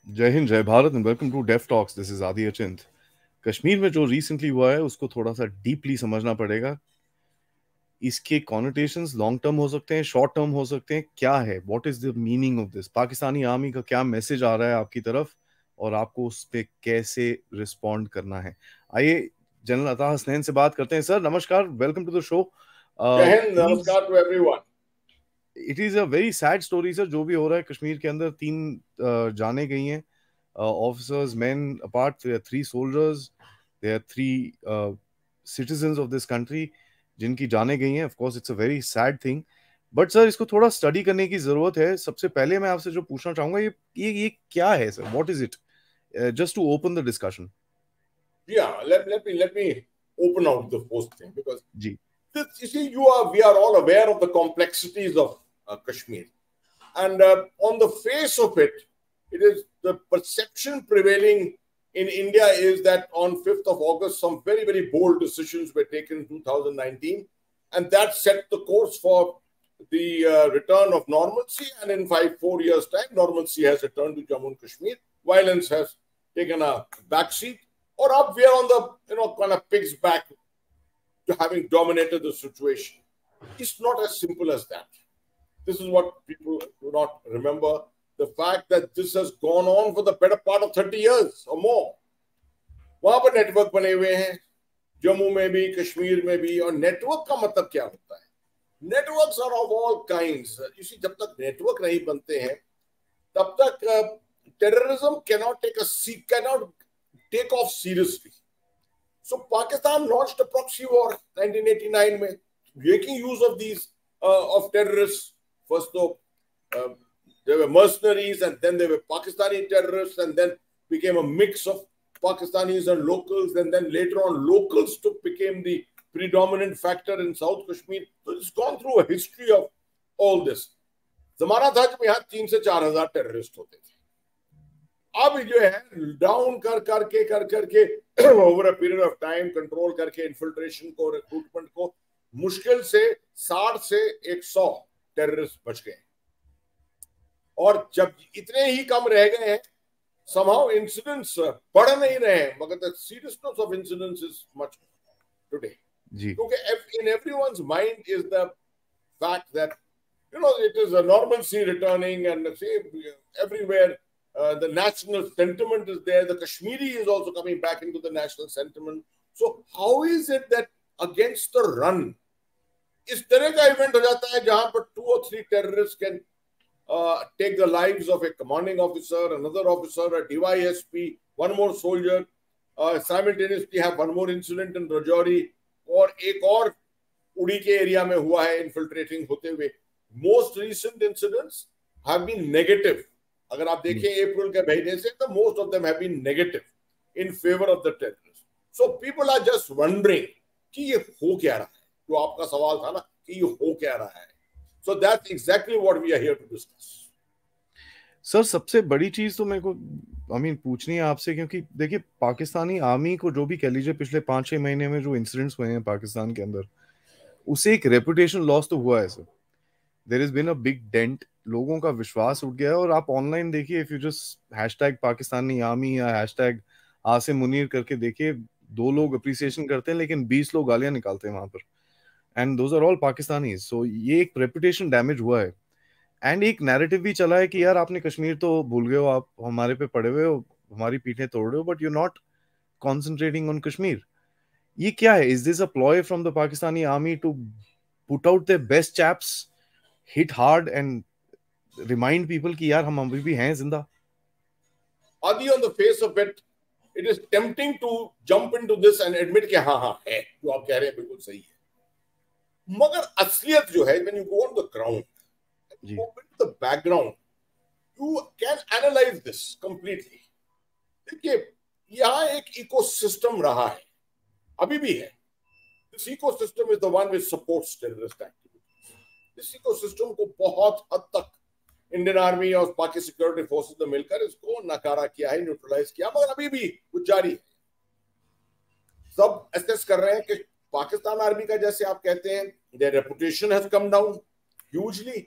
जय हिंद, जय Bharat and welcome to Deaf Talks. This is Aadi Achint. Kashmir में जो रिसेंटली हुआ है उसको थोड़ा सा डीपली समझना पड़ेगा। इसके कॉनोटेशंस लॉन्ग टर्म हो सकते हैं, शॉर्ट टर्म हो सकते हैं। क्या है, what is the meaning of this? Pakistani army का क्या मैसेज आ रहा है आपकी तरफ और आपको उस पे कैसे रिस्पॉन्ड करना है? आइए जनरल अता हसनैन से बात करते हैं। सर नमस्कार, वेलकम टू द शो। जय हिंद, नमस्कार to everyone. It is a very sad story sir, जो भी हो रहा है कश्मीर के अंदर। 3 जाने गई हैं officers, men apart. There are 3 soldiers. There are 3 citizens of this country जिनकी जाने गई हैं. Of course, it's a very sad thing. But sir इसको थोड़ा स्टडी करने की जरूरत है. सबसे पहले मैं आपसे जो पूछना चाहूंगा, ये क्या है sir? What is it? Just to open the discussion. Yeah, let me open out the first thing because जी this, you see, we are all aware of the complexities of Kashmir, and on the face of it, it is the perception prevailing in India is that on 5th of August, some very very bold decisions were taken in 2019, and that set the course for the return of normalcy. And in 4 years' time, normalcy has returned to Jammu and Kashmir. Violence has taken a backseat, or up we are on the kind of pig's back to having dominated the situation. It's not as simple as that. This is what people do not remember. The fact that this has gone on for the better part of 30 years or more. वहां पर network बने हुए हैं, जम्मू में भी, कश्मीर में भी. और नेटवर्क का मतलब क्या होता है? Networks are of all kinds. इसी जब तक नेटवर्क नहीं बनते हैं तब तक terrorism cannot take off seriously. So Pakistan launched a proxy war 1989 में, making use of these of terrorists. First though they were mercenaries, and then they were Pakistani terrorists, and then became a mix of Pakistanis and locals, and then later on locals became the predominant factor in South Kashmir. So it's gone through a history of all this. जमाना था जब यहाँ 3 से 4 हजार terrorist होते थे. अब जो है डाउन कर करके over a period of time control करके इन्फिल्ट्रेशन को, रिक्रूटमेंट को, मुश्किल से 60 से 100 टेररिस्ट बच गए. और जब इतने ही कम रह गए हैं, somehow incidents बढ़ नहीं रहे हैं, मगर the seriousness of incidents is much today. क्योंकि in everyone's mind is the fact that it is a normalcy returning, and see, everywhere the national sentiment is there. The Kashmiri is also coming back into the national sentiment. So how is it that against the run इस तरह का event हो जाता है जहां पर 2 or 3 terrorists can take the lives of a commanding officer, another officer, a DYSP, one more soldier, simultaneously have one more incident in Rajouri, और एक और उड़ी के एरिया में हुआ है इन्फिल्ट्रेटिंग होते हुए. Most recent incidents have been negative. अगर आप देखिए अप्रैल के महीने से, तो most of them have been negative in favor of the terrorists. So people are just wondering कि ये हो क्या रहा है. जो आपका सवाल था ना कि ये हो क्या रहा है. So that's exactly what we are here to discuss. Sir सबसे बड़ी चीज तो मेरे को पूछनी है आपसे, क्योंकि देखिए पाकिस्तानी आर्मी को जो भी कह लीजिए, पिछले 5-6 महीने में जो इंसिडेंट्स हुए हैं पाकिस्तान के अंदर, उसे एक रेपुटेशन लॉस तो हुआ है sir. There is been a big dent. लोगों का विश्वास उठ गया है. और आप ऑनलाइन देखिए, if you just hashtag Pakistani army या हैशटैग आसिम मुनीर करके देखिए, 2 लोग अप्रिसिएशन करते हैं लेकिन 20 लोग गालियां निकालते हैं वहां पर. And those are all Pakistani. So ये एक रेपुटेशन डैमेज हुआ है. एंड एक नैरेटिव भी चला है कि यार आपने कश्मीर तो भूल गए हो, आप हमारे पे पड़े हुए हो, हमारी पीठें तोड़ रहे हो, but you not concentrating on Kashmir. ये क्या है? Is this a ploy from the Pakistani army to put out the best chaps, hit hard and remind people कि यार हम अभी भी हैं जिंदा? Adi, on the face of it, it is tempting to jump into this and admit कि हाँ है, जो आप कह रहे हैं बिल्कुल सही है. मगर असलियत जो है, when you go on the ground, you go into the background, you can analyze this completely. देखिए यहाँ एक इकोसिस्टम रहा है, अभी भी है. This ecosystem is the one which supports terrorist activities. This ecosystem को बहुत हद तक इंडियन आर्मी और बाकी सिक्योरिटी फोर्सेस ने मिलकर इसको नकारा किया है, न्यूट्रलाइज किया, मगर अभी भी कुछ जारी है. सब एसेस कर रहे हैं कि पाकिस्तान आर्मी का, जैसे आप कहते हैं, their reputation has come down hugely,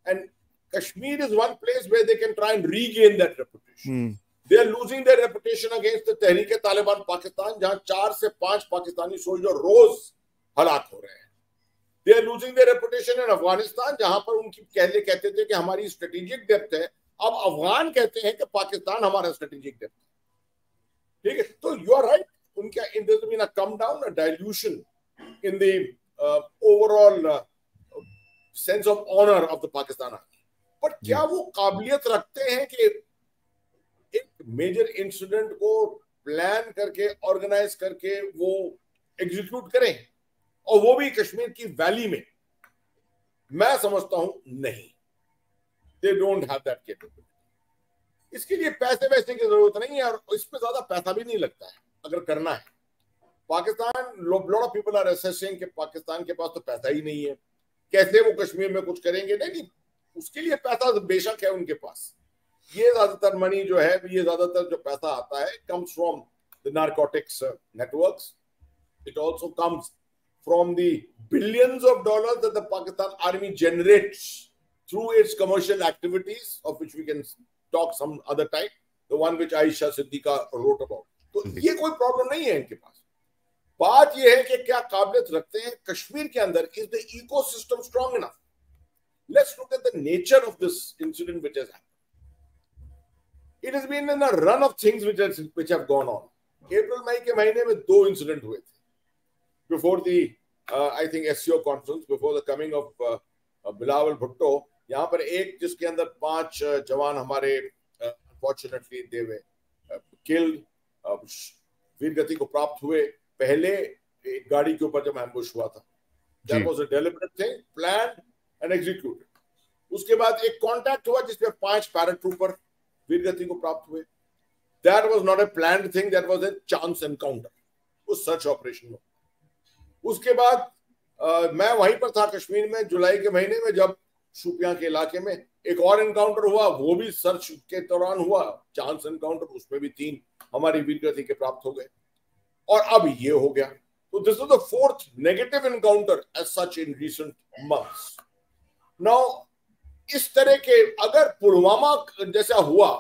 and Kashmir is one place where they can try and regain that reputation. They are losing their reputation against the Tehreek-e-Taliban Pakistan, जहां 4 से 5 पाकिस्तानी सोल्जर रोज हलाक हो रहे हैं. They are losing their reputation in Afghanistan, जहां पर उनकी पहले कहते थे कि हमारी स्ट्रेटेजिक डेप्थ है, अब अफगान कहते हैं कि पाकिस्तान हमारा स्ट्रेटेजिक डेप्थ है. ठीक है, तो यू आर राइट, उनका there's been a come down, a dilution in the overall sense of honor of the Pakistan army. But क्या वो काबिलियत रखते हैं कि एक मेजर इंसिडेंट को प्लान करके, ऑर्गेनाइज करके वो एग्जीक्यूट करें, और वो भी कश्मीर की वैली में? मैं समझता हूं नहीं. They don't have that capability. इसके लिए पैसे वैसे की जरूरत नहीं है, और इस पे ज्यादा पैसा भी नहीं लगता है अगर करना है. Pakistan, lot of people are assessing कि पाकिस्तान के पास तो पैसा ही नहीं है, कैसे वो कश्मीर में कुछ करेंगे. नहीं, उसके लिए पैसा बेशक है उनके पास. ये ज्यादातर मनी जो है, ये ज्यादातर जो पैसा आता है, comes from the narcotics networks. It also comes from the billions of dollars that the Pakistan army generates through its commercial activities, of which we can talk some other time, the one which Aisha Siddiqa wrote about. तो ये कोई problem नहीं है इनके पास. बात ये है कि क्या काबिलियत रखते हैं कश्मीर के अंदर. Is the ecosystem strong enough? Let's look at the nature of this incident which has happened. It has been in a run of things which have gone on. अप्रैल मई के महीने में 2 इंसिडेंट हुए थे before the I think SCO conference, before the coming of Bilawal Bhutto. यहाँ पर एक जिसके अंदर 5 जवान हमारे unfortunately they were killed, वीर गति को प्राप्त हुए. पहले एक गाड़ी के ऊपर जब एम्बुश हुआ था, that was a deliberate thing, planned and executed. उसके बाद एक कॉन्टैक्ट हुआ जिसमें 5 पैराट्रूपर वीर गति को प्राप्त हुए. That was not a planned thing, that was a chance encounter. उस सर्च ऑपरेशन में. उसके बाद मैं वहीं पर था कश्मीर में जुलाई के महीने में, जब शोपियां के इलाके में एक और एनकाउंटर हुआ. वो भी सर्च के दौरान हुआ, चांस एनकाउंटर. उसमें भी 3 हमारी वीरगति के प्राप्त हो गए, और अब ये हो गया. तो this is the 4th negative encounter as such in recent months. Now इस तरह के अगर पुलवामा जैसा हुआ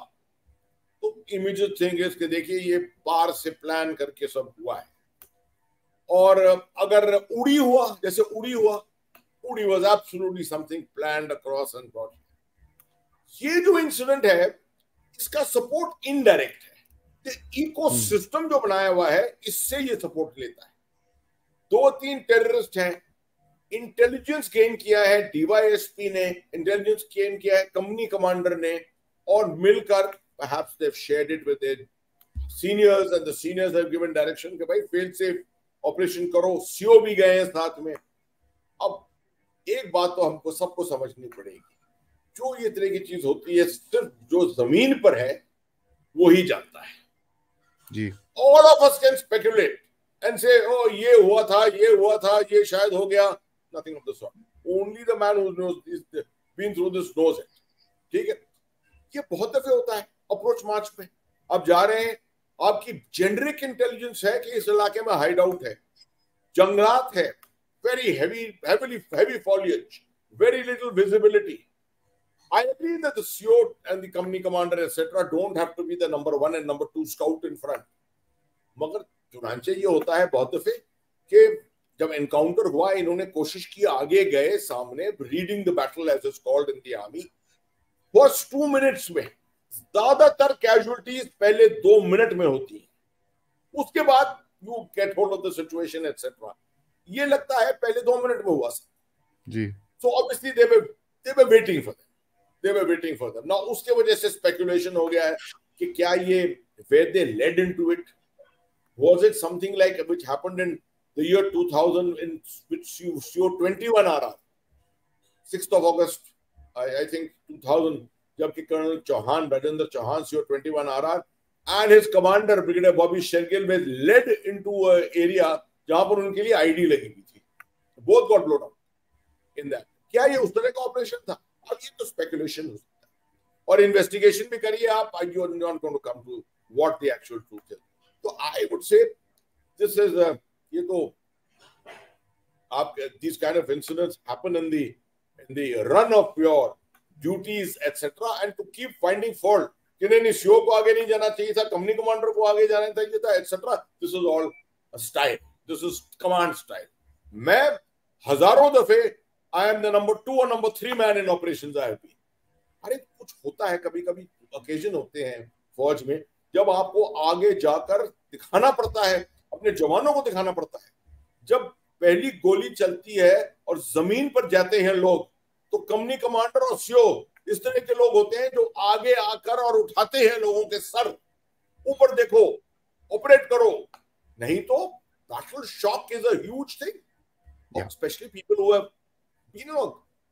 तो इमीडिएट थिंग इज कि देखिए ये पार से प्लान करके सब हुआ है. और अगर उड़ी हुआ, जैसे उड़ी हुआ, Uri was absolutely something planned across and broad. ये जो इंसिडेंट है इसका सपोर्ट इनडायरेक्ट है. तो इकोसिस्टम जो बनाया हुआ है इससे ये सपोर्ट लेता है. 2-3 टेररिस्ट हैं, इंटेलिजेंस गेन किया है डीवाईएसपी ने, इंटेलिजेंस गेन किया है कंपनी कमांडर ने, और मिलकर perhaps they've shared it with their seniors and the seniors have given direction कि भाई फेल सेफ ऑपरेशन करो. सीओ भी गए हैं साथ में. अब एक बात तो हमको सबको समझनी पड़ेगी, जो ये तरह की चीज होती है सिर्फ जो जमीन पर है वो ही जानता है जी. All of us can speculate and say, oh ये हुआ था, ये हुआ था, ये शायद हो गया. Nothing of the sort. Only the man who knows is been through this knows it. ठीक है, ये बहुत दफे होता है अप्रोच मार्च पे. आप जा रहे हैं, आपकी जेनरिक इंटेलिजेंस है कि इस इलाके में हाइड आउट है, जंगलात है, very heavy foliage, very little visibility. I agree that the CO and the company commander etc. don't have to be the number 1 and number 2 scout in front. मगर चुनांचे ये होता है बहुत दफे कि जब एनकाउंटर हुआ इन्होंने कोशिश की, आगे गए, सामने reading the battle as is called in the army. First 2 minutes में ज्यादातर कैजुअलिटीज पहले 2 मिनट में होती है. उसके बाद you get hold of the situation etcetera. ये लगता है पहले 2 मिनट में हुआ जी. So obviously they were waiting for them. Now उसके वजह से स्पेकुलेशन हो गया है कि क्या ये were they led into it, was it something like which happened in the year 2000 in which you CO 21 RR 6th of August I think 2000, जबकि colonel Chauhan, Rajendra Chauhan CO 21 RR and his commander Brigadier Bobby Shergill were led into an area जहां पर उनके लिए ID लगी हुई थी. Both got blown up in that. क्या ये उस तरह का ऑपरेशन था? अब ये तो स्पेकुलेशन हो सकता है, और इन्वेस्टिगेशन भी करिए आप. You are not going to come to what the actual truth is. तो I would say this is ये तो आप these kind of incidents happen in the run of your duties etc. and to keep finding fault कि नहीं CO को आगे नहीं जाना चाहिए था, कंपनी कमांडर को आगे जाना चाहिए था, etcetera. This is all style, this is command style. मैं हजारों दफे आई एम द नंबर 2 और number 3 man in operations I have been. अरे कुछ होता है, कभी कभी ओकेजन होते हैं फौज में जब आपको आगे जाकर दिखाना पड़ता है, अपने जवानों को दिखाना पड़ता है। जब पहली गोली चलती है और जमीन पर जाते हैं लोग, तो कंपनी कमांडर और सीओ इस तरह के लोग होते हैं जो आगे आकर और उठाते हैं लोगों के सर, ऊपर देखो, ऑपरेट करो, नहीं तो that will shock is a huge thing. Yeah. Especially people who have,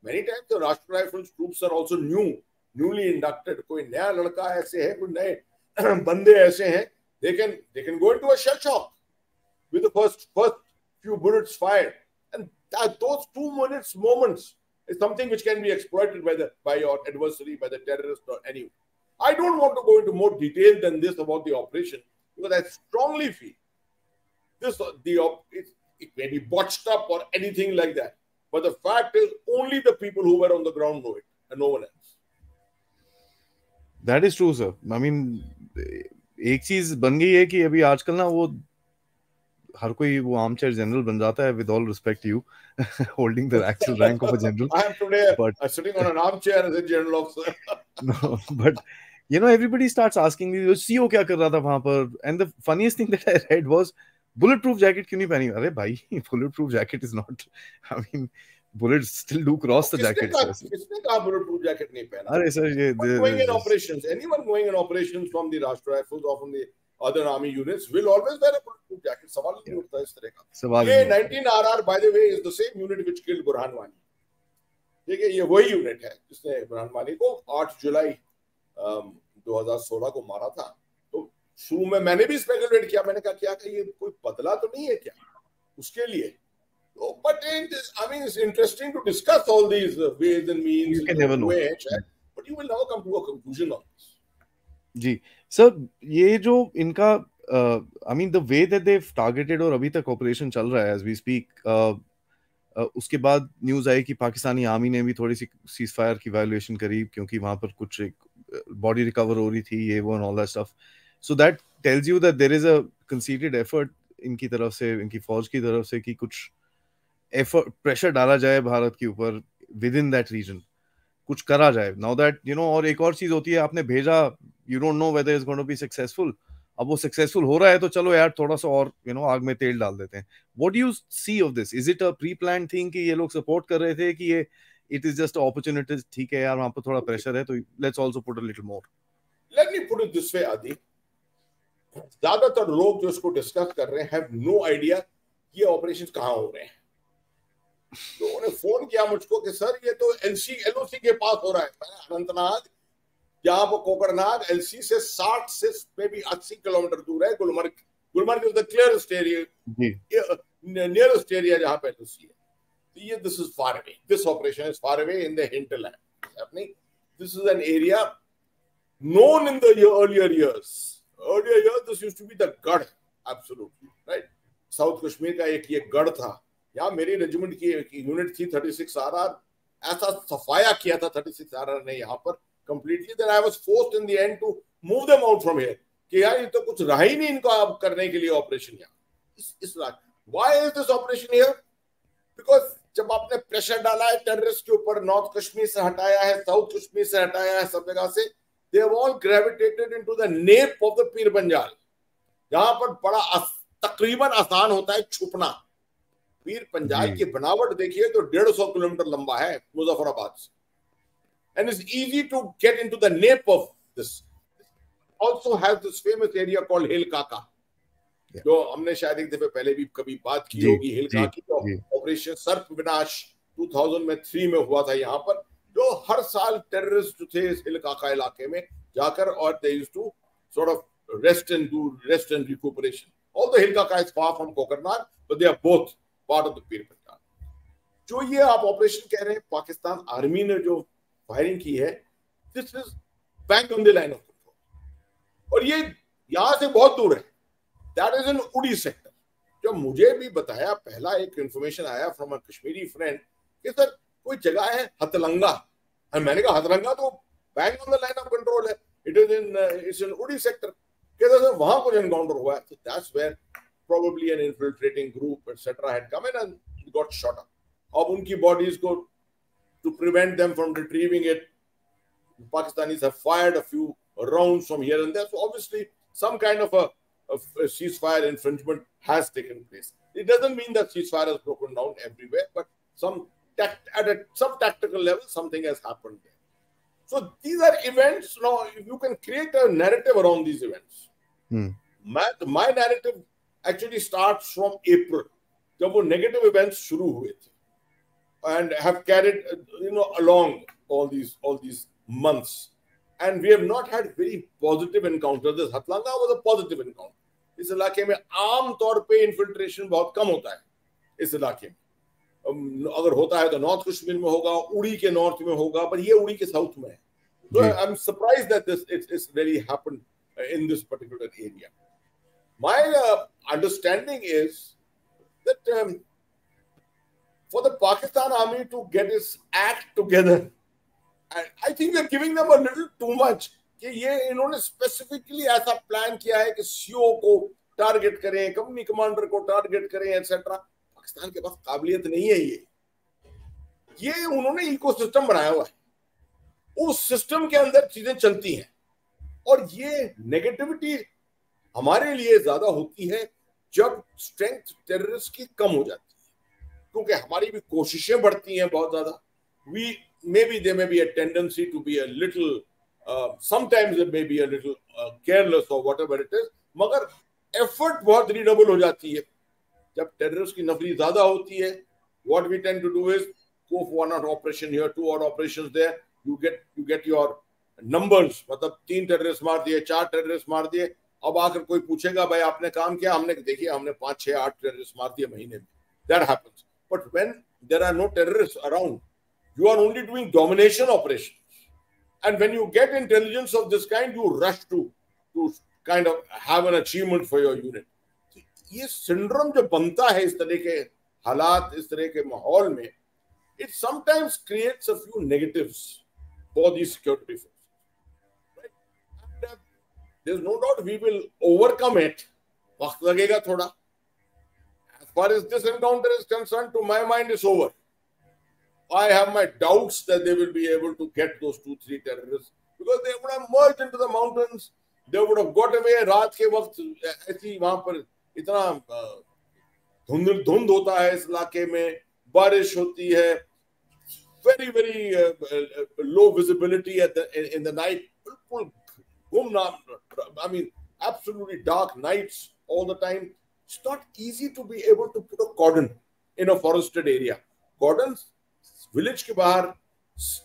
many times the Rashtra Rifles troops are also newly inducted. कोई नया लड़का ऐसे है, कोई नए बंदे ऐसे हैं, they can go into a shell shock with the first few bullets fired, and those 2 moments is something which can be exploited by your adversary, by the terrorist or anyone. I don't want to go into more detail than this about the operation, because I strongly feel it may be botched up or anything like that, but the fact is only the people who were on the ground know it and no one else. That is true, sir. I mean, एक चीज बन गई है कि अभी आजकल ना वो हर कोई वो आर्मचेयर जनरल बन जाता है, with all respect to you, holding the actual rank of a general. I am today sitting on an armchair as a general officer. No, but everybody starts asking me, CEO क्या कर रहा था वहां पर? And the funniest thing that I read was, bulletproof jacket क्यों नहीं पहनी? अरे भाई, bulletproof jacket is not, I mean, bullets still do cross the jacket. किसने कहा bulletproof jacket नहीं पहना? अरे सर, ये going in operations, anyone going in operations from the Rashtra Rifles or from the other army units will always wear a bulletproof jacket. सवाल नहीं उठता इस तरह का। ये 19RR by the way is the same unit which killed Burhan Wani. ठीक है, ये वही यूनिट है जिसने बुरहान वानी को 8 जुलाई 2016 को मारा था। तो शुरू में मैंने भी स्पेकुलेट किया, मैंने कहा क्या ये कोई बदला तो नहीं है क्या उसके लिए? But I mean, it's interesting to discuss all these ways and means. You can never know. But you will never come to a conclusion on this. जी सर, ये जो इनका I mean the way that they've targeted और अभी तक operation चल रहा है as we speak, उसके बाद न्यूज आई कि पाकिस्तानी आर्मी ने भी थोड़ी सी सीज फायर की वैल्यूएशन करी, क्योंकि वहां पर कुछ बॉडी रिकवर हो रही थी, ये वो and all that stuff. So that tells you that there is a considered effort इनकी तरफ से, इनकी फौज की तरफ से, कि कुछ एफर्ट, प्रेशर डाला जाए भारत के ऊपर विद इन दैट रीजन, कुछ करा जाए. नाउ दैट और एक और चीज होती है, आपने भेजा, you don't know whether is going to be successful. अब वो सक्सेसफुल हो रहा है तो चलो यार थोड़ा सा और आग में तेल डाल देते हैं. What do you see of this? Is it a pre plan thing कि ये लोग सपोर्ट कर रहे थे, कि ये इट इज जस्ट अपॉर्चुनिटीज, ठीक है यार वहां पर थोड़ा प्रेशर है तो let's also put a little more? Let me put it this way आदि, ज्यादातर लोग जो इसको डिस्कस कर रहे हैं हैव नो आइडिया ये ऑपरेशंस कहां हो रहे हैं. तो उन्होंने फोन किया मुझको कि सर ये तो एलओसी के पास हो रहा है. मैंने अनंतनाग, जहां पर कोकरनाग एलसी से 60 से मे बी 80 किलोमीटर दूर है. Gulmarg is the clearest area, nearest area जहां पे एलसी है. तो ये this is far away, this operation is far away in the hinterland happening. This is an area known in the earlier years. Earlier years this used to be the गढ़, absolutely right. South Kashmir का एक ये गढ़ था. यहाँ मेरी regiment की unit थी 36 RR. ऐसा सफाया किया था 36 RR ने यहाँ पर completely, then I was forced in the end to move them out from here. कि यार ये तो कुछ रहा ही नहीं इनको अब करने के लिए ऑपरेशन यहाँ. Why is this operation here? Because जब आपने प्रेशर डाला है टेररिस्ट के ऊपर, नॉर्थ कश्मीर से हटाया है, साउथ कश्मीर से हटाया है, सब जगह से, they have all gravitated into the nape of the Pir Panjal, जहां पर बड़ा तकरीबन आसान होता है छुपना. पीर पंजाल की बनावट देखिए तो 150 किलोमीटर लंबा है मुजफ्फराबाद से, and it's easy to get into the nape of this. Also has this famous area called हिल काका, जो हमने शायद एक दफे पहले भी कभी बात की होगी. हिल काकी तो ऑपरेशन सर्प विनाश 2003 में हुआ था यहाँ पर, जो हर साल टेररिस्ट जो थे इस हिल काका इलाके में जाकर, और they used to sort of rest and recuperation. Although हिल काका is far from Kokernag, but they are both part of the Pir Panjal. जो ये आप ऑपरेशन कह रहे हैं पाकिस्तान आर्मी ने जो फायरिंग की है, this is bang on the line of control. और ये यहां से बहुत दूर है. That is in उड़ी सेक्टर. जो मुझे भी बताया, पहला एक इंफॉर्मेशन आया फ्रॉम अ कश्मीरी फ्रेंड कि सर कोई जगह है हतलंगा, और मैंने कहा हतलंगा तो bang on the line of control है. It's in Uri sector. कहते हैं वहां कुछ एनकाउंटर हुआ है. So that's where probably an infiltrating group etc. had come in and got shot up. अब उनकी bodies को, to prevent them from retrieving it, Pakistanis have fired a few rounds from here and there. So obviously some kind of a ceasefire infringement has taken place. It doesn't mean that ceasefire has broken down everywhere, but at some tactical level, something has happened there. So these are events. Now you can create a narrative around these events. My narrative actually starts from April, जब वो negative events शुरू हुए थे, and have carried along all these months, and we have not had very positive encounters. This Hatlanga was a positive encounter. इस इलाके में आम तौर पे इन्फिल्ट्रेशन बहुत कम होता है इस इलाके में. अगर होता है तो नॉर्थ कश्मीर में होगा, उड़ी के नॉर्थ में होगा, पर ये उड़ी के साउथ में है. So I'm surprised that it's really happened in this particular area. My understanding is that for the Pakistan army to get its act together, I think we're giving them a little too much. कि ये इन्होंने specifically ऐसा plan किया है कि CO को target करें, company commander को टारगेट करें एक्सेट्रा. पाकिस्तान के पास काबिलियत नहीं है. ये उन्होंने इकोसिस्टम बनाया हुआ है, उस सिस्टम के अंदर चीजें चलती हैं, और ये नेगेटिविटी हमारे लिए ज्यादा होती है जब स्ट्रेंथ टेररिस्ट की कम हो जाती है, क्योंकि हमारी भी कोशिशें बढ़ती हैं बहुत ज्यादा. Maybe there may be a tendency to be a little sometimes it may be a little careless or whatever it is, मगर effort बहुत redouble हो जाती है जब terrorist की नफरी ज्यादा होती है. What we tend to do is go for one operation here, 2 odd operations there. You get your numbers. मतलब 3 terrorists मार दिए, 4 terrorists मार दिए. अब आकर कोई पूछेगा भाई आपने काम किया, हमने देखिए हमने 5, 6, 8 terrorists मार दिए महीने में. That happens. But when there are no terrorists around, you are only doing domination operations. And when you get intelligence of this kind, you rush to kind of have an achievement for your unit. ये syndrome जो बनता है इस तरह के हालात, इस तरह के माहौल में, it sometimes creates a few negatives for these security forces. Right? And there's no doubt we will overcome it. वक्त लगेगा थोड़ा. As far as this encounter is concerned, to my mind, it's over. I have my doubts that they will be able to get those 2-3 terrorists, because they would have merged into the mountains. They would have got away. रात के वक्त ऐसी वहां पर इतना धुंध होता है इस इलाके में, बारिश होती है, very low visibility in the night. बिल्कुल गुमनाम, I mean absolutely dark nights all the time. It's not easy to be able to put a cordon in a forested area. Cordons village के बाहर,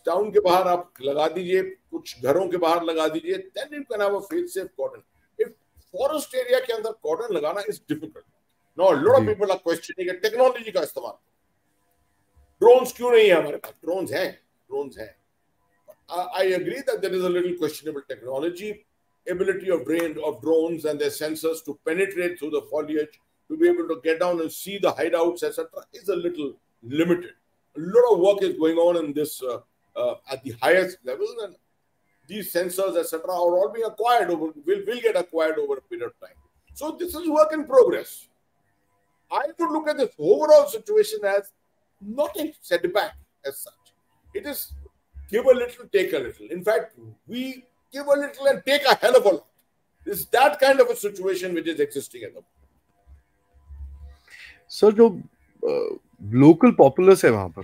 टाउन के बाहर आप लगा दीजिए, कुछ घरों के बाहर लगा दीजिए, then you can have a fail-safe cordon. If forest area के अंदर cordon लगाना is difficult. Now a lot of people are questioning technology का इस्तेमाल. ड्रोन्स क्यों नहीं है हमारे पास? ड्रोन्स हैं. I agree that there is a little questionable technology. Ability of drones and their sensors to penetrate through the foliage, to be able to get down and see the hideouts, etc., is a little limited. A lot of work is going on in this at the highest level, and these sensors, etc., are all being acquired will get acquired over a period of time. So this is work in progress. I would look at this overall situation as not a setback as such. It is give a little, take a little. In fact, we give a little and take a hell of a lot. It's that kind of a situation which is existing at the moment. Sir जो local populace है वहां पर,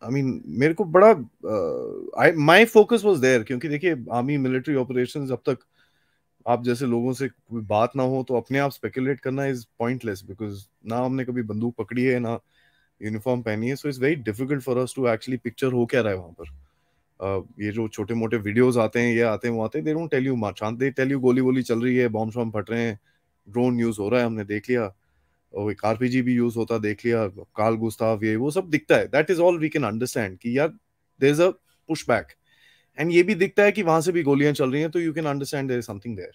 I mean मेरे को बड़ा my focus was there, क्योंकि देखिए army military operations, अब तक आप जैसे लोगों से कोई बात ना हो तो अपने आप स्पेकुलेट करना इज पॉइंटलेस, बिकॉज ना हमने कभी बंदूक पकड़ी है ना यूनिफॉर्म पहनी है. So it's very difficult for us to actually picture हो क्या रहा है वहां पर. ये जो छोटे मोटे वीडियोस आते हैं, ये आते हैं वो आते हैं, they don't tell you much. They tell you गोली वोली चल रही है, बॉम्ब शॉम्ब फट रहे हैं, ड्रोन यूज हो रहा है, हमने देख लिया, और एक आरपीजी भी यूज होता देख लिया, कार्ल गुस्ताव, ये वो सब दिखता है. That is all we can understand कि यार there is a push back. And ये भी दिखता है कि वहां से भी गोलियां चल रही हैं, तो you can understand there is something there.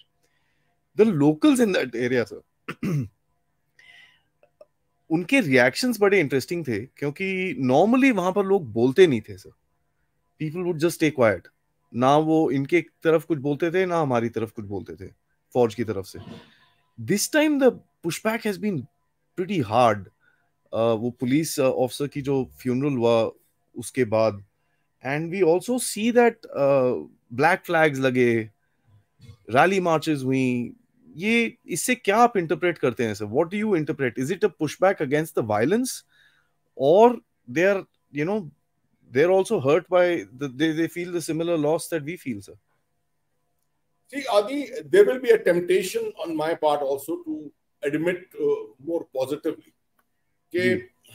The locals in that area sir, उनके रिएक्शंस बड़े इंटरेस्टिंग थे, क्योंकि नॉर्मली वहां पर लोग बोलते नहीं थे sir. People would just stay quiet. ना वो इनके तरफ कुछ बोलते थे ना हमारी तरफ कुछ बोलते थे फौज की तरफ से. This time the pushback has been pretty hard. वो पुलिस ऑफिसर की जो फ्यूनरल हुआ उसके बाद, and we also see that black flags लगे, रैली मार्चेस हुई. ये इससे क्या आप इंटरप्रेट करते हैं सर? What do you interpret? Is it a pushback against the violence, और they are, you know, they're also hurt by they feel the similar loss that we feel, sir? See, Adi, there will be a temptation on my part also to admit more positively कि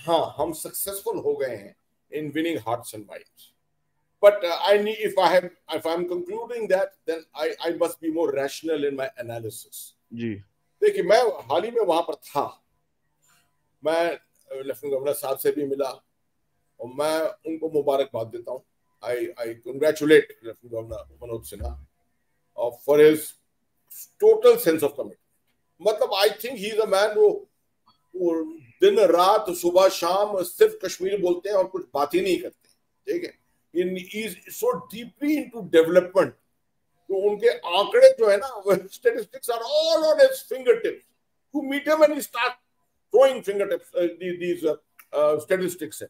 हाँ हम successful हो गए हैं in winning hearts and minds. But I need, if I'm concluding that, then I must be more rational in my analysis. जी. देखिए, मैं हाल ही में वहां पर था. मैं लेफ्टिनेंट गवर्नर साहब से भी मिला और मैं उनको मुबारकबाद देता हूँ. I congratulate lieutenant governor Manoj Sinha for his total sense of commitment. मतलब I think he is a man वो दिन रात सुबह शाम सिर्फ कश्मीर बोलते हैं और कुछ बात ही नहीं करते. ठीक है. He is so deeply into development. तो उनके आंकड़े जो है ना, statistics are all on his fingertips. You meet him and he start throwing fingertips these statistics.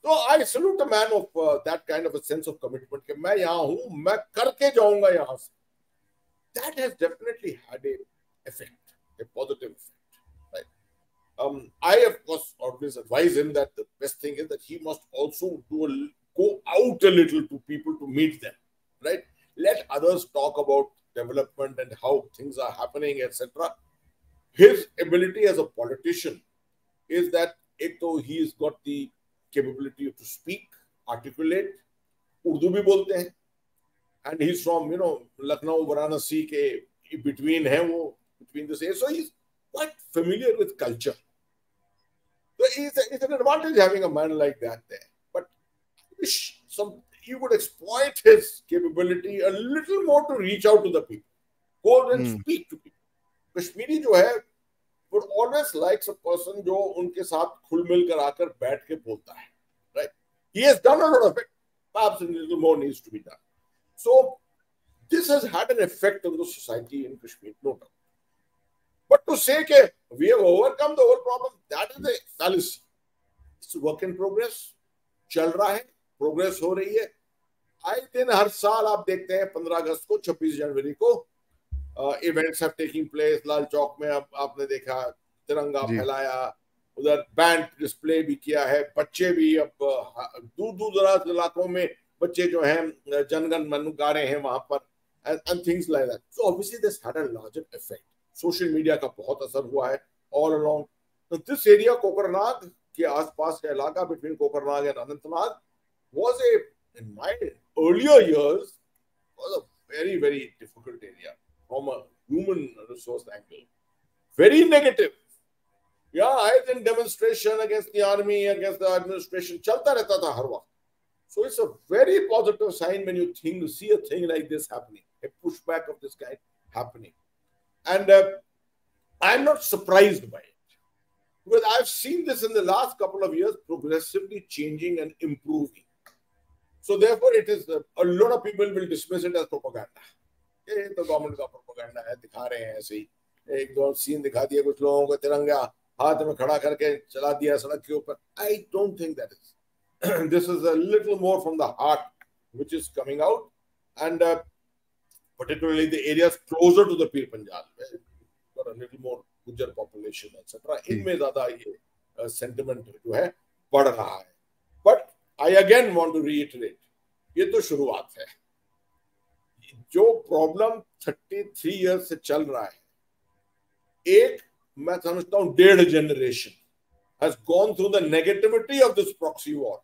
So I salute a man of that kind of a sense of commitment कि मैं यहाँ हूँ, मैं करके जाऊंगा यहाँ से. That has definitely had a effect, a positive effect. Right? I of course always advise him that the best thing is that he must also go out a little to people to meet them. Right? Let others talk about development and how things are happening, etc. His ability as a politician is that he's got the capability to speak, articulate, Urdu bhi bolte hain, and he's from, Lucknow, Varanasi ke between this area, so he's quite familiar with culture. So it's an advantage having a man like that there. But you would exploit his capability a little more to reach out to the people, go and speak to people. Kashmiri jo hai would always likes a person जो उनके साथ खुल मिल कर आकर बैठ के बोलता है. Right? He has done a lot of it. Perhaps a little more needs to be done. So this has had an effect on the society in Kashmir, no doubt. But to say that we have overcome the whole problem, that is a fallacy. It's a work in progress. चल रहा है, progress हो रही है. आए दिन हर साल आप देखते हैं 15 अगस्त को, 26 जनवरी को events have taking place. Lal Chowk में अब आपने देखा तिरंगा फैलाया, उधर बैंड डिस्प्ले भी किया है. बच्चे भी अब दूर दूर दराज इलाकों में बच्चे जो हैं जनगण मन गा रहे हैं वहां पर, and things like that. So obviously this had a larger effect. Social media का बहुत असर हुआ है all along. So this area, Kokernag के आसपास का इलाका between Kokernag and Anantnag was in my earlier years was a very, very difficult area from a human resource angle. Very negative. Yeah, I had a demonstration against the army, against the administration. चलता रहता था हर वक्त. So it's a very positive sign when you see a thing like this happening, a pushback of this kind happening. And I'm not surprised by it, because I've seen this in the last couple of years progressively changing and improving. So therefore, it is a lot of people will dismiss it as propaganda. ये तो government का propaganda है, दिखा रहे हैं ऐसे ही. एक दो सीन दिखा दिया कुछ लोगों को, तिरंगा हाथ में खड़ा करके चला दिया सड़क के ऊपर. I don't think that is. This is a little more from the heart which is coming out, and particularly the areas closer to the Pir Panjal, where you've got a little more Gujar population, etc. इनमें ज़्यादा ये sentiment जो है बढ़ रहा है. But I again want to reiterate, ये तो शुरुआत है. जो प्रॉब्लम 33 इयर्स से चल रहा है, एक मैं समझता हूं 1.5 generation has gone through the negativity of this proxy war.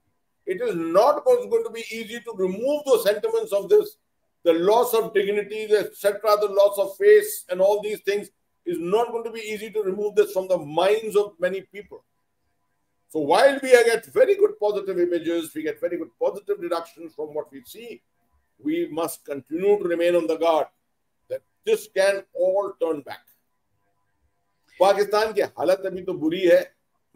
It is not going to be easy to remove the sentiments of this, the loss of dignity, etc., the loss of face, and all these things is not going to be easy to remove this from the minds of many people. So while we get very good positive images, we get very good positive deductions from what we see, we must continue to remain on the guard that this can all turn back. Pakistan की हालत अभी तो बुरी है,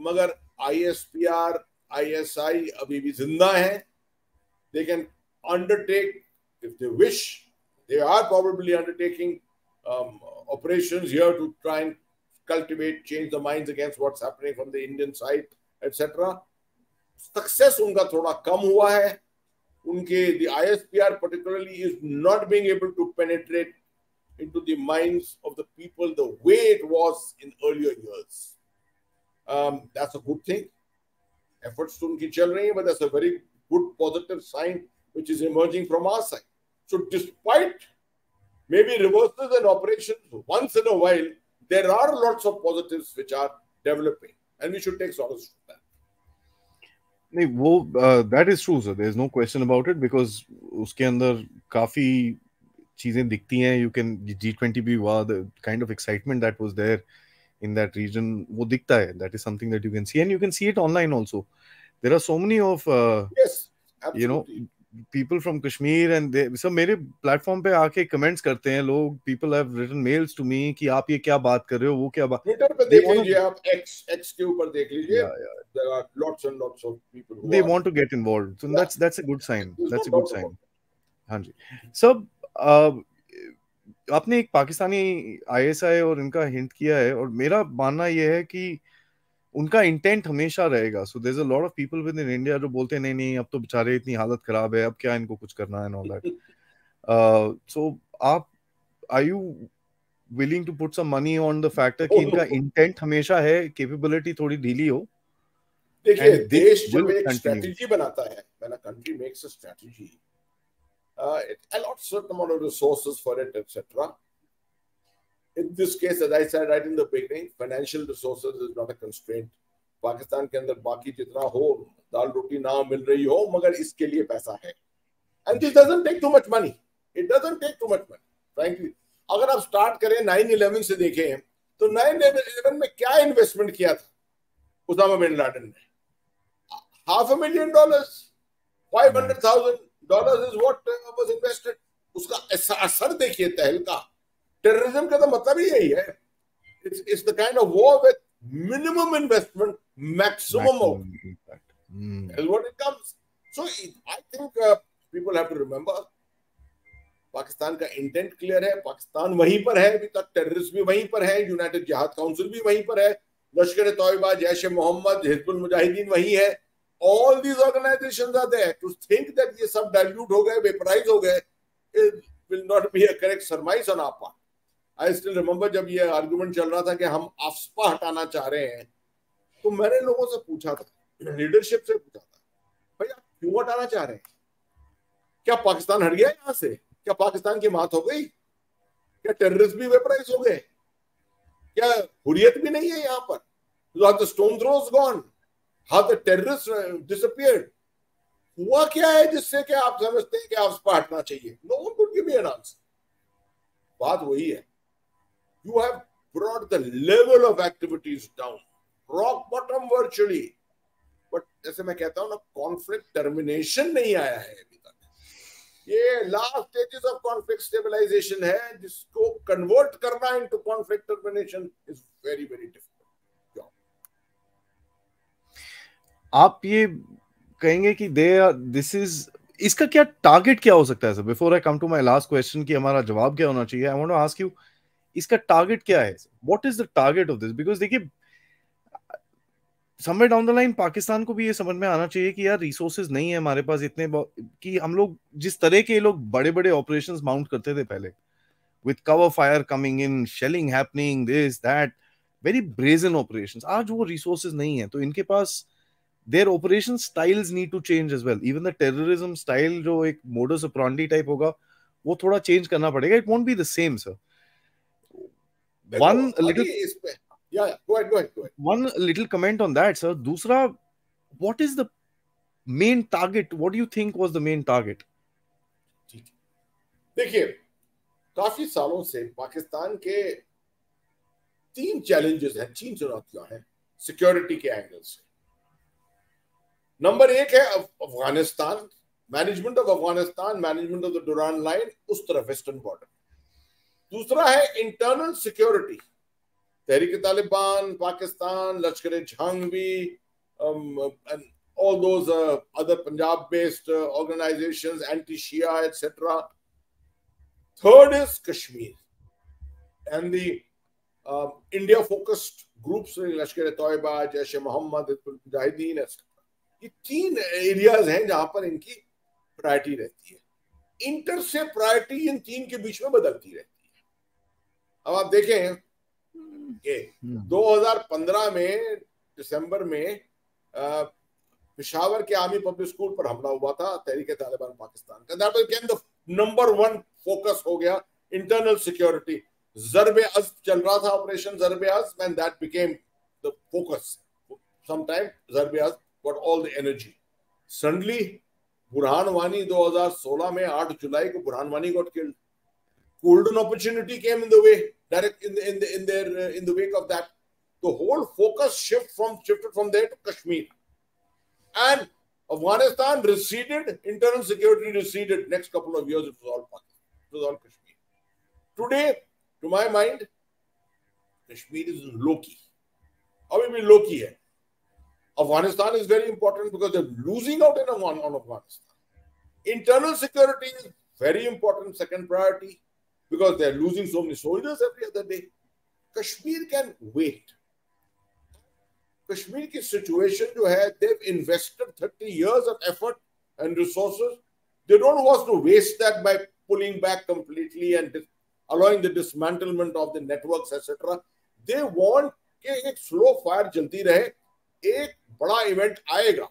मगर ISPR, ISI अभी भी जिंदा है. They can undertake if they wish, they are probably undertaking operations here to try and cultivate, change the minds against what's happening from the Indian side, etc. Success unka thoda kam hua hai. Unke, the ISPR particularly is not being able to penetrate into the minds of the people the way it was in earlier years. That's a good thing. Efforts to unki chal rahi hai, but that's a very good positive sign which is emerging from our side. So despite maybe reversals and operations once in a while, there are lots of positives which are developing, and we should take solace from that. नहीं वो that is true sir, there is no question about it, because उसके अंदर काफी चीजें दिखती हैं. You can G20 भी हुआ, the kind of excitement that was there in that region वो दिखता है. That is something that you can see, and you can see it online also. There are so many of yes, you know, absolutely. people from Kashmir, and they so मेरे platform पे आके comments करते हैं लोग. People have written mails to me कि आप ये क्या बात कर रहे हो, वो क्या बात. ट्विटर पे They देख want लीजिए to, आप, एक्स के ऊपर देख लीजिए. yeah, yeah, There are lots and lots of people who they are. want to get involved. So Yeah, that's a good sign. there's no That's a good doubt about sign. it. हाँ जी. So आपने एक Pakistani ISI और इनका hint किया है, और मेरा मानना यह है कि उनका इंटेंट हमेशा रहेगा. So there is a lot of people within India जो बोलते हैं नहीं नहीं अब तो बेचारे इतनी हालत खराब है, अब क्या इनको कुछ करना है, एंड ऑल दैट. सो आप are you willing to put some money on the factor कि Oh, इनका no. इंटेंट हमेशा है, कैपेबिलिटी थोड़ी ढीली हो, देखिए, and this देश will जब एक continue. स्ट्रेटेजी बनाता है, when a country makes a strategy, it allots certain amount of resources for it, etc. In this case, as I said right in the beginning, financial resources is not a constraint. Pakistan के अंदर बाकी जितना हो, दाल रोटी ना मिल रही हो, मगर इसके लिए पैसा है. And this doesn't take too much money. It doesn't take too much money, frankly. अगर आप स्टार्ट करें 9/11 से देखें, तो 9/11 में क्या इन्वेस्टमेंट किया था उसामा बिन लादेन ने? $500,000, $500,000 is what was invested. उसका असर देखिए तहलका. टेररिज्म का तो मतलब ही यही है. It's the kind of war with minimum investment, maximum impact. Is what it comes. So I think people have to remember, Pakistan का इंटेंट क्लियर है. पाकिस्तान वहीं पर है अभी तक, टेररिस्ट भी वहीं पर है, यूनाइटेड जिहाद काउंसिल भी वहीं पर है, लश्कर तौयबा, जैश ए मोहम्मद, हिजबुल मुजाहिदीन वहीं है. All these organizations are there. To think that ये सब डाइल्यूट हो गए, वेपराइज हो गए, it will not be a correct surmise on our part. I still remember जब ये आर्गुमेंट चल रहा था कि हम आफ्स्पा हटाना चाह रहे हैं, तो मैंने लोगों से पूछा था, लीडरशिप से पूछा था, भाई आप क्यों हटाना चाह रहे हैं? क्या पाकिस्तान हट गया यहाँ से? क्या पाकिस्तान की मात हो गई? क्या टेररिस्ट भी वेपराइज हो गए? क्या हुर्रियत भी नहीं है यहाँ पर? Have the stone throws gone? Have the terrorists disappeared? हुआ क्या है जिससे कि आप समझते हैं कि आप हटना चाहिए? No one could give me an answer. बात वही है. You have brought the level of activities down, rock bottom virtually. But जैसे मैं कहता हूँ ना, conflict termination नहीं आया है अभी तक. ये last stages of conflict stabilization है, जिसको कन्वर्ट करना into conflict termination is very very difficult. आप ये कहेंगे कि दिस इज, इसका क्या टारगेट क्या हो सकता है sir? Before I come to my last question कि हमारा जवाब क्या होना चाहिए, I want to ask you, इसका टारगेट क्या है? What is the target of this? Because देखिए, somewhere down the line Pakistan को भी ये समझ में आना चाहिए कि यार रिसोर्सेज नहीं है हमारे पास इतने कि हम लोग जिस तरह के लोग बड़े बड़े ऑपरेशंस माउंट करते थे पहले, with cover fire coming in, shelling happening, this that, very brazen operations, आज वो रिसोर्सेज नहीं है. तो इनके पास their operation styles need to change as well. Even the terrorism style जो एक मोडस ऑपरेंडी टाइप होगा, वो थोड़ा चेंज करना पड़ेगा. It won't be the same sir. One little go ahead. One little comment on that, sir. दूसरा, what is the main target? What do you think was the main target? देखिए, काफी सालों से पाकिस्तान के 3 चैलेंजेस हैं, 3 चुनौतियां हैं सिक्योरिटी के एंगल से. नंबर 1 है Afghanistan, management of Afghanistan, management of the Durand line, उस तरफ वेस्टर्न बॉर्डर. दूसरा है इंटरनल सिक्योरिटी, तहरीक तालिबान, पाकिस्तान, लश्कर जंग भी, all those other Punjab-based organizations, anti-Shia, etc. Third is Kashmir and the India-focused groups, Lashkar-e-Toiba, Jaish-e-Mohammed, Mujahideen, etc. ये 3 areas हैं जहां पर इनकी प्रायोरिटी रहती है. इंटर से प्रायोरिटी इन 3 के बीच में बदलती रहती है. अब आप देखें कि 2015 में दिसंबर में पेशावर के आर्मी पब्लिक स्कूल पर हमला हुआ था तहरीक तालिबान पाकिस्तान का. That became the number 1 focus हो गया. इंटरनल सिक्योरिटी, ज़र्ब-ए-अज़्म चल रहा था, operation Zarb e Azb, and that became the focus. Sometime Zarb e Azb got all the energy. Suddenly, Burhan Wani 2016 में 8 जुलाई को Burhan Wani got killed. Golden opportunity came in the way, direct in the wake of that. The whole focus shifted from there to Kashmir, and Afghanistan receded. Internal security receded. Next couple of years, it was all Pakistan. It was all Kashmir. Today, to my mind, Kashmir is low key. अभी भी low key है. Afghanistan is very important because they're losing out on Afghanistan. Internal security is very important, second priority, because they're losing so many soldiers every other day. Kashmir can wait. Kashmir की situation जो है, they've invested 30 years of effort and resources. They don't want to waste that by pulling back completely and allowing the dismantlement of the networks, etc. They want कि एक slow fire चलती रहे. एक बड़ा event आएगा,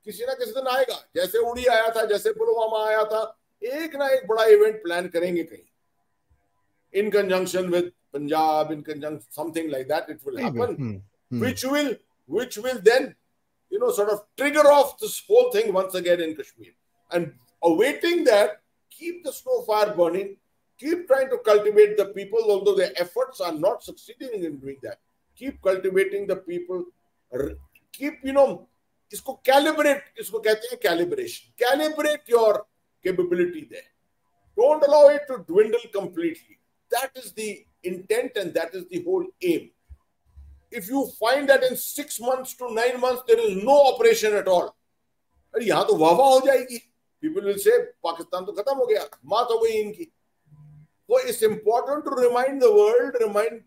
किसी ना किसी दिन आएगा, जैसे उड़ी आया था, जैसे पुलवामा आया था. एक ना एक बड़ा इवेंट प्लान करेंगे कहीं, in conjunction with Punjab, in conjunction, something like that, it will happen, which will then, sort of trigger off this whole thing once again in Kashmir. And awaiting that, keep the snow fire burning, keep trying to cultivate the people, although their efforts are not succeeding in doing that. Keep cultivating the people. Keep, इसको calibrate, इसको कहते हैं calibration. Calibrate your capability there. Don't allow it to dwindle completely. That is the intent and that is the whole aim. If you find that in 6 months to 9 months there is no operation at all, अरे यहाँ तो वाह हो जाएगी. People will say, Pakistan तो खत्म हो गया, मात हो गई इनकी. So it's important to remind the world, remind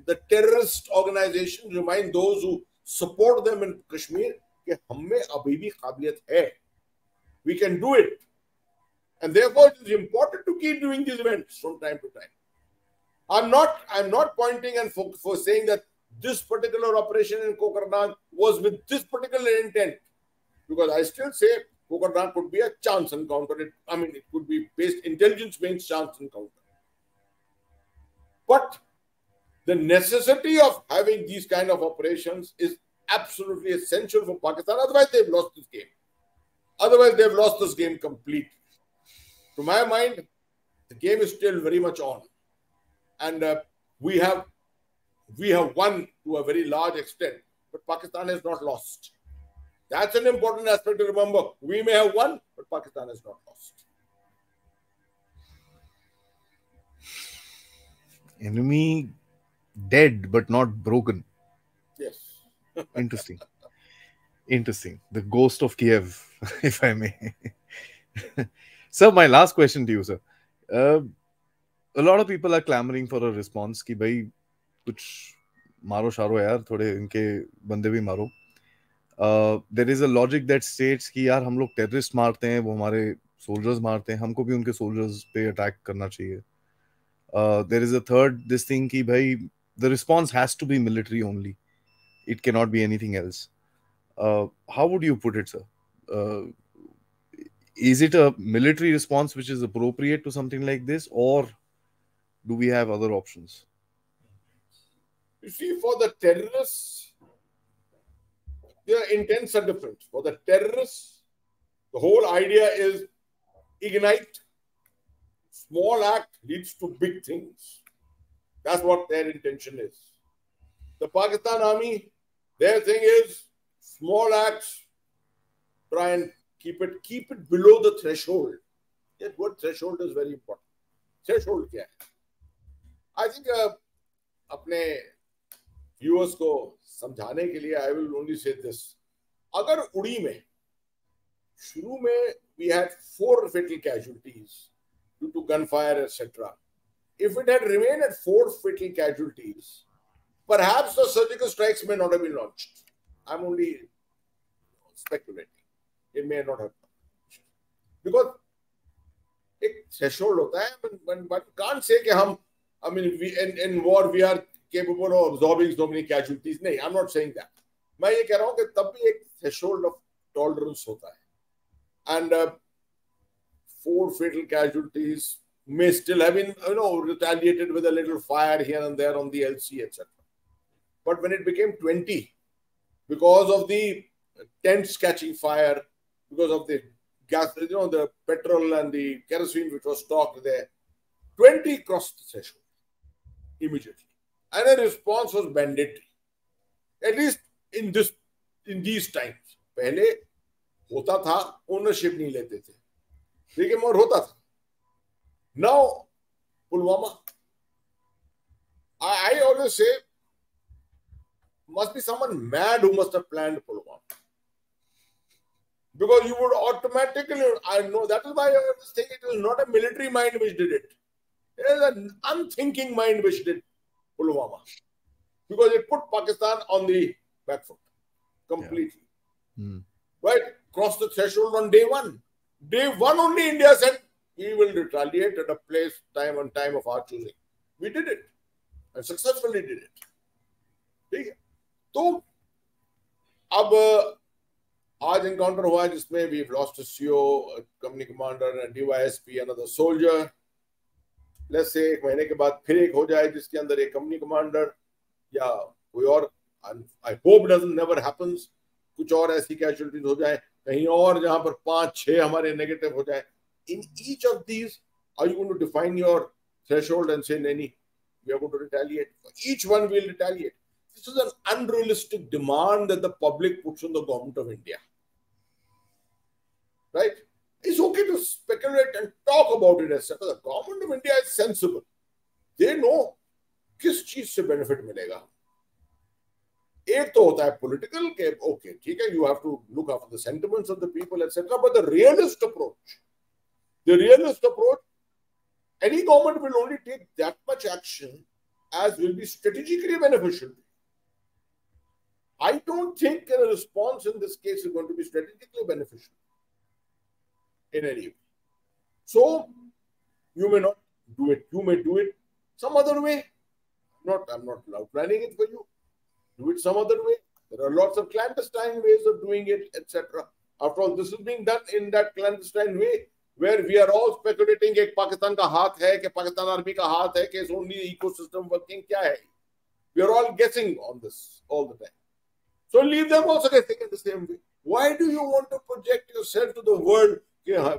the terrorist organization, remind those who support them in Kashmir कि हमें अभी भी काबिलियत है. We can do it. And therefore it is important to keep doing these events from time to time. I'm not pointing and for saying that this particular operation in Kokarnag was with this particular intent, because I still say Kokarnag could be a chance encounter. It could be based intelligence-based chance encounter. But the necessity of having these kind of operations is absolutely essential for Pakistan. Otherwise, they've lost this game. Otherwise, they've lost this game completely. To my mind, the game is still very much on, and we have won to a very large extent, but Pakistan has not lost. That's an important aspect to remember. We may have won, but Pakistan has not lost. Enemy dead but not broken. Yes. Interesting. The ghost of Kiev, if I may. Sir, my last question to you, sir. A lot of people are clamoring for a response कि भाई कुछ मारो शारो यार, थोड़े इनके बंदे भी मारो. There is a logic that states कि यार हम लोग टेररिस्ट मारते हैं, वो हमारे सोल्जर्स मारते हैं, हमको भी उनके सोल्जर्स पे अटैक करना चाहिए. There is a third this thing कि भाई the response has to be military only. It cannot be anything else. How would you put it, sir? Is it a military response which is appropriate to something like this, or do we have other options? You see, for the terrorists, their intents are different. For the terrorists, the whole idea is ignite. Small act leads to big things. That's what their intention is. The Pakistan army, their thing is small acts, try and keep it below the threshold. That word threshold is very important. Threshold क्या है? I think अपने viewers को समझाने के लिए I will only say this. अगर उड़ी में शुरू में we had 4 fatal casualties due to gunfire, etc. If it had remained at 4 fatal casualties, perhaps the surgical strikes may not have been launched. I'm only speculating. It may not have. Because एक threshold होता है, one can't say कि हम, I mean, in war we are capable of absorbing so many casualties. नहीं, I'm not saying that. मैं ये कह रहा हूँ कि तब भी एक threshold of tolerance होता है. And 4 fatal casualties may still have been, retaliated with a little fire here and there on the LC, etc. But when it became 20, because of the tents catching fire, because of the gas, the petrol and the kerosene which was stocked there, 20 crossed the threshold immediately. And the response was mandatory. At least in these times. पहले होता था, ownership नहीं लेते थे, लेकिन और होता था. Now, Pulwama, I always say, must be someone mad who must have planned Pulwama. Because you would automatically, I know, that is why I always think it is not a military mind which did it. It is an unthinking mind which did Pulwama. Because it put Pakistan on the back foot completely. Yeah. Right? Crossed the threshold on day one. Day one only India said, we will retaliate at a place, time and time of our choosing. We did it. And successfully did it. ठीक है. तो अब आज encounter हुआ है जिसमें we've lost a CO, a company commander, a DYSP, another soldier. Let's say 1 महीने के बाद फिर एक हो जाए जिसके अंदर एक company commander या कोई और, I hope doesn't never happens, कुछ और ऐसी casualties हो जाए कहीं और जहां पर 5-6 हमारे negative हो जाए. In each of these, are you going to define your threshold and say, Nani, we are going to retaliate? For each one we will retaliate. This is an unrealistic demand that the public puts on the government of India. Right? It's okay to speculate and talk about it, etc. The government of India is sensible. They know किस चीज से benefit मिलेगा. एक तो होता है political के okay, ठीक है, you have to look after the sentiments of the people, etc. But the realist approach, any government will only take that much action as will be strategically beneficial. I don't think a response in this case is going to be strategically beneficial in any way. So, you may not do it. You may do it some other way. I'm not planning it for you. Do it some other way. There are lots of clandestine ways of doing it, etc. After all, this is being done in that clandestine way, where we are all speculating कि पाकिस्तान का हाथ है, कि Pakistan army का हाथ है, कि is only ecosystem working, क्या है? We are all guessing on this all the time. So leave them also guessing in the same way. Why do you want to project yourself to the world?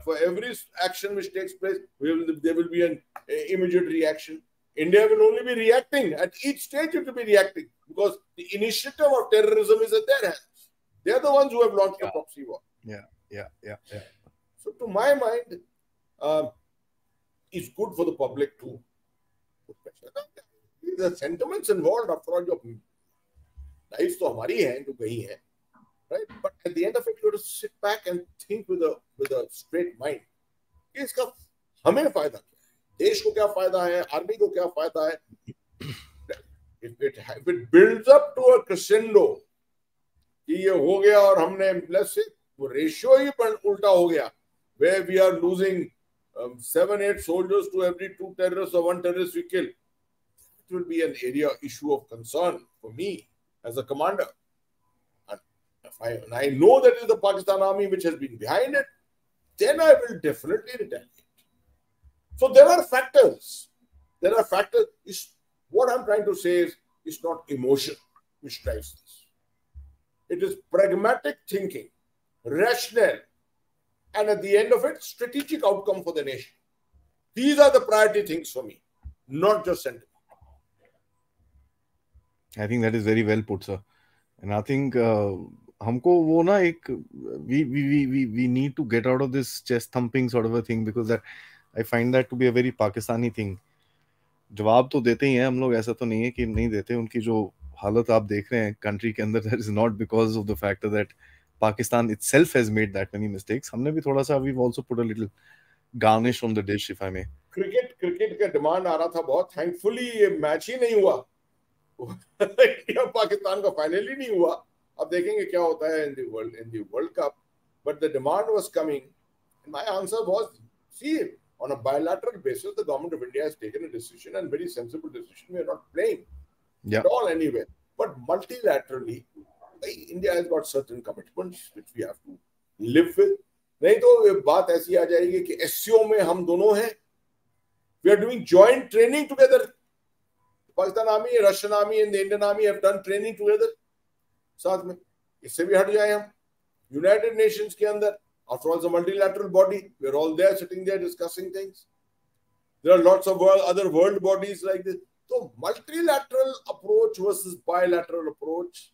For every action which takes place, there will be an immediate reaction. India will only be reacting. At each stage it will be reacting because the initiative of terrorism is at their hands. They are the ones who have launched the proxy war. Yeah. So to my mind, it's good for the public to put pressure. The sentiments involved, after all, your lives तो हमारी हैं जो गई हैं, right? But at the end of it, you have to sit back and think with a straight mind. कि इसका हमें फायदा क्या है? देश को क्या फायदा है? आर्मी को क्या फायदा है? If it builds up to a crescendo, कि ये हो गया और हमने let's say वो ratio ही उल्टा हो गया, where we are losing 7-8 soldiers to every 2 terrorists or 1 terrorist we kill. It will be an issue of concern for me as a commander. And I know that is the Pakistan army which has been behind it, then I will definitely retaliate. So there are factors. What I'm trying to say is, it's not emotion which drives this. It is pragmatic thinking, rational, and at the end of it, strategic outcome for the nation. These are the priority things for me, not just sentiment. I think that is very well put, sir. And I think हमको वो ना एक we need to get out of this chest thumping sort of a thing, because that I find that to be a very Pakistani thing. जवाब तो देते ही हैं हम लोग, ऐसा तो नहीं है कि नहीं देते. उनकी जो हालत आप देख रहे हैं कंट्री के अंदर, that is not because of the factor that Pakistan itself has made that many mistakes. हमने भी थोड़ा सा, we've also put a little garnish on the dish, if I may. Cricket का डिमांड आ रहा था बहुत, थैंकफुली ये मैच ही नहीं हुआ, इंडिया पाकिस्तान का फाइनल ही नहीं हुआ. अब देखेंगे क्या होता है in the world cup. But the demand was coming. My answer was, see, on a bilateral basis, the government of India has taken a decision, and very sensible decision. We are not playing at all anywhere. But multilaterally, India has got certain commitments which we have to live with. नहीं तो बात ऐसी आ जाएगी कि SCO में हम दोनों हैं. We are doing joint training together. Pakistan Army, Russian Army and the Indian Army have done training together. साथ में, इससे भी हट जाए हम. United Nations के अंदर, after all, it's a multilateral body. We're all there, sitting there, discussing things. There are lots of other world bodies like this. So multilateral approach versus bilateral approach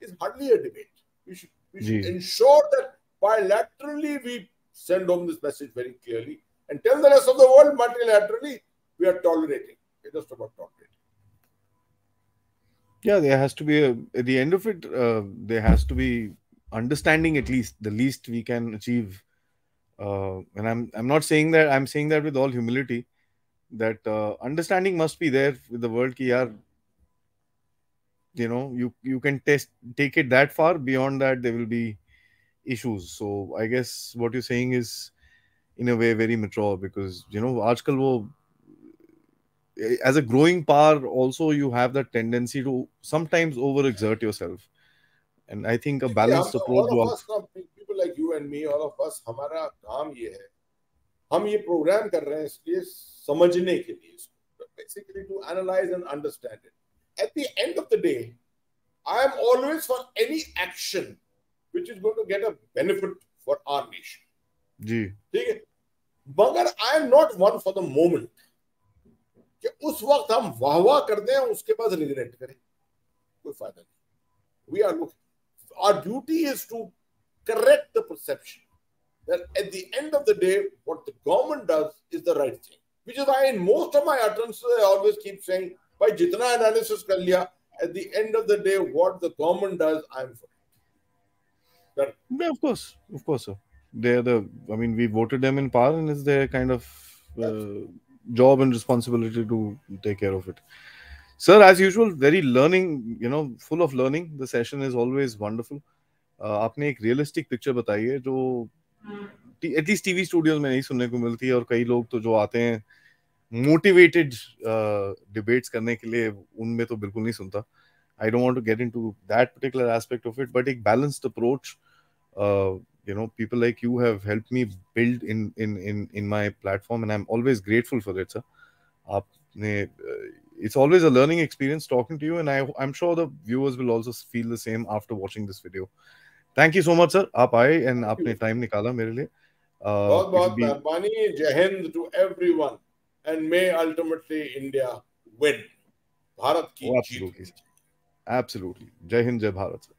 is hardly a debate. We should ensure that bilaterally we send home this message very clearly and tell the rest of the world multilaterally we are tolerating. We're just about tolerating. Yeah, there has to be at the end of it, there has to be understanding, at least the least we can achieve. And I'm not saying that, I'm saying that with all humility, that understanding must be there with the world. Ki yaar, you know, you can take it that far. Beyond that, there will be issues. So I guess what you're saying is in a way very mature, because you know, aajkal wo, as a growing power also, you have that tendency to sometimes overexert yourself. And I think a balanced approach. All of us, people like you and me, all of us, हमारा काम ये है, हम ये programme कर रहे हैं इसलिए समझने के लिए, basically to analyze and understand it. At the end of the day, I am always for any action which is going to get a benefit for our nation. जी. ठीक है, मगर I am not one for the moment कि उस वक्त हम वाह कर दें उसके बाद रिग्रेट करें, कोई फायदा नहीं. We are looking. Our duty is to correct the perception that at the end of the day, what the government does is the right thing. Which is why in most of my utterances, I always keep saying, by jitna analysis kar liya, at the end of the day, what the government does, I'm for it. Yeah, of course, sir. They're I mean, we voted them in power, and it's their kind of job and responsibility to take care of it. Sir, as usual, very learning, you know, full of learning. The session is always wonderful. आपने एक realistic picture बताई है जो at least TV studios में नहीं सुनने को मिलती है, और कई लोग तो जो आते हैं मोटिवेटेड डिबेट्स करने के लिए, उनमें तो बिल्कुल नहीं सुनता. I don't want to get into that particular aspect of it, but a balanced approach. You know, people like you have helped me build in my platform, and I'm always grateful for it, sir. It's always a learning experience talking to you, and I'm sure the viewers will also feel the same after watching this video. Thank you so much, sir. आप आए and आपने time निकाला मेरे लिए. बहुत मेहरबानी. जय Hind to everyone, and may ultimately India win. Bharat की जीत. Absolutely. Jai Hind, Jai Bharat, sir.